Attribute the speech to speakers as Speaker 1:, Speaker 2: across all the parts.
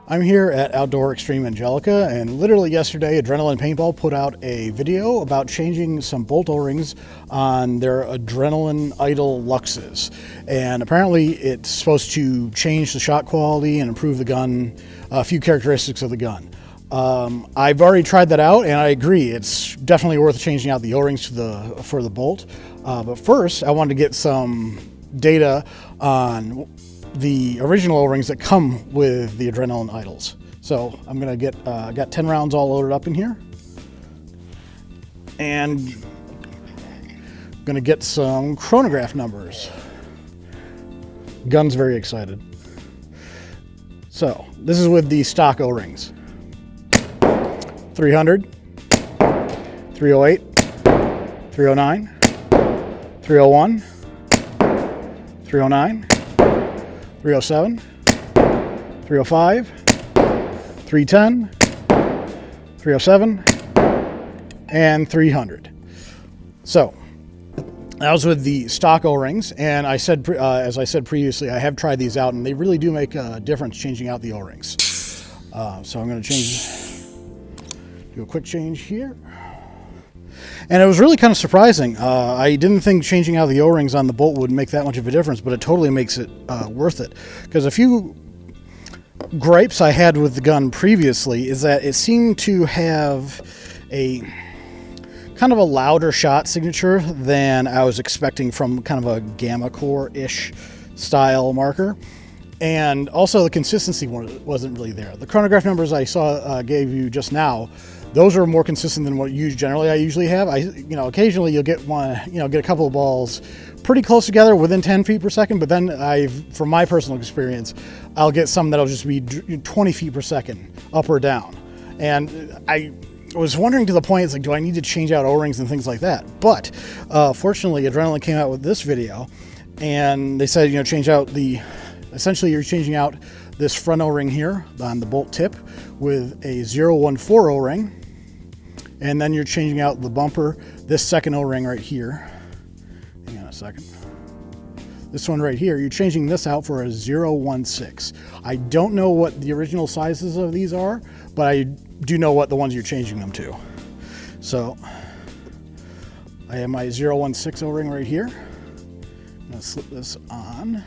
Speaker 1: I'm here at Outdoor Extreme Angelica, and literally yesterday Adrenaline Paintball put out a video about changing some bolt O-rings on their Adrenaline IDOL Luxes. And apparently it's supposed to change the shot quality and improve the gun, a few characteristics of the gun. I've already tried that out, and I agree, it's definitely worth changing out the O-rings for the bolt. But first, I wanted to get some data on the original O-rings that come with the Adrenaline IDOLs. So I'm gonna get, got 10 rounds all loaded up in here, and gonna get some chronograph numbers. Gun's very excited. So this is with the stock O-rings. 300, 308, 309, 301, 309, 307, 305, 310, 307, and 300. So that was with the stock O-rings, and I said, as I said previously, I have tried these out, and they really do make a difference changing out the O-rings. So I'm going to do a quick change here. And it was really kind of surprising. I didn't think changing out the O-rings on the bolt would make that much of a difference, but it totally makes it worth it. Because a few gripes I had with the gun previously is that it seemed to have a kind of a louder shot signature than I was expecting from kind of a Gamma Core-ish style marker. And also the consistency wasn't really there. The chronograph numbers I saw gave you just now, those are more consistent than what I usually have. Occasionally you'll get one, get a couple of balls pretty close together within 10 feet per second, but then from my personal experience, I'll get some that'll just be 20 feet per second up or down. And I was wondering to the point, it's like, do I need to change out O-rings and things like that? But fortunately, Adrenaline came out with this video, and they said, essentially you're changing out this front O-ring here on the bolt tip with a 014 O-ring, and then you're changing out the bumper, this second O-ring right here. Hang on a second. This one right here, you're changing this out for a 016. I don't know what the original sizes of these are, but I do know what the ones you're changing them to. So I have my 016 O-ring right here. I'm gonna slip this on.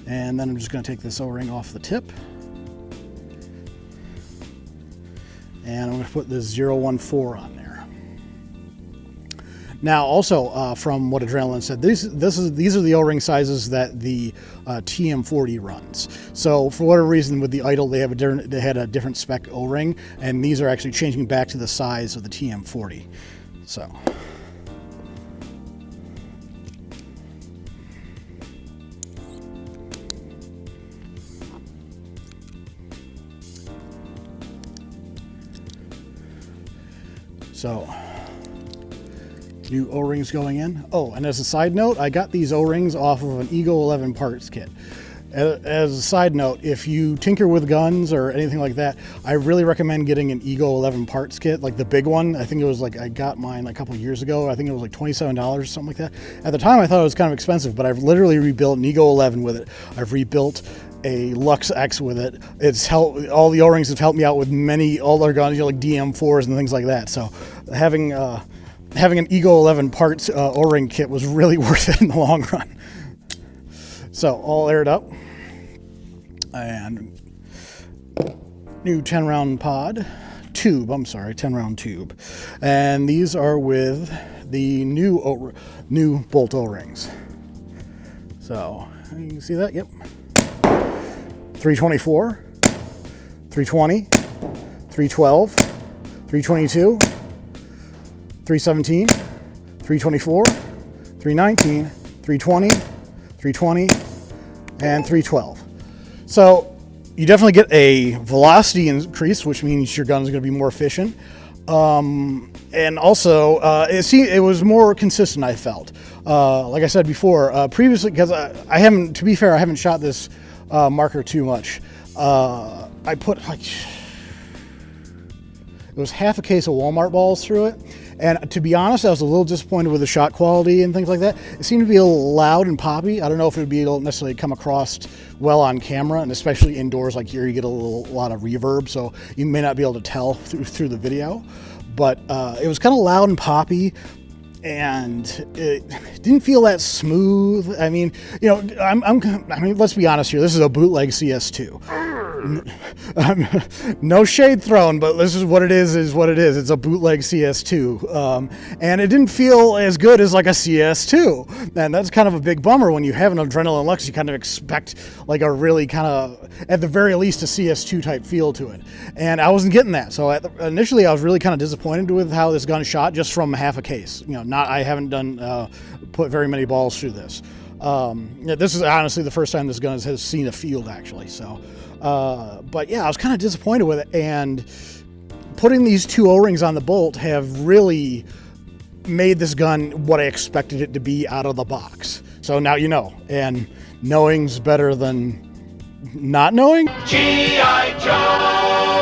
Speaker 1: And then I'm just going to take this O-ring off the tip. And I'm going to put this 014 on there. Now also, from what Adrenaline said, these are the O-ring sizes that the TM40 runs. So for whatever reason with the IDOL, they had a different spec O-ring, and these are actually changing back to the size of the TM40. So. So, new O-rings going in. Oh, and as a side note, I got these O-rings off of an Eagle 11 parts kit. As a side note, if you tinker with guns or anything like that, I really recommend getting an Eagle 11 parts kit, like the big one. I think it was I got mine a couple years ago. I think it was like $27 or something like that. At the time, I thought it was kind of expensive, but I've literally rebuilt an Eagle 11 with it. I've rebuilt a Lux X with it. All the O-rings have helped me out with all our guns, like DM4s and things like that. So having an Eagle 11 parts O-ring kit was really worth it in the long run. So all aired up, and new 10 round tube, 10 round tube. And these are with the new bolt O-rings. So you can see that, yep. 324, 320, 312, 322, 317, 324, 319, 320, 320, and 312. So you definitely get a velocity increase, which means your gun is going to be more efficient. And also, it was more consistent, I felt. Like I said before, previously, because I haven't shot this marker too much. I put it was half a case of Walmart balls through it, And to be honest, I was a little disappointed with the shot quality and things like that. It seemed to be a little loud and poppy. I don't know if it would be able to necessarily come across well on camera, and especially indoors like here, you get a lot of reverb, so you may not be able to tell through the video. But it was kind of loud and poppy, and it didn't feel that smooth. I mean, you know, I mean, let's be honest here. This is a bootleg CS2. No shade thrown, but this is what it is what it is. It's a bootleg CS2, and it didn't feel as good as like a CS2, and that's kind of a big bummer. When you have an Adrenaline Luxe, you kind of expect like a really kind of, at the very least, a CS2 type feel to it, and I wasn't getting that. So initially, I was really kind of disappointed with how this gun shot just from half a case. You know, I haven't done put very many balls through this. This is honestly the first time this gun has seen a field actually. So, but yeah, I was kind of disappointed with it, and putting these two O-rings on the bolt have really made this gun what I expected it to be out of the box. So now you know, and knowing's better than not knowing. G.I. Joe!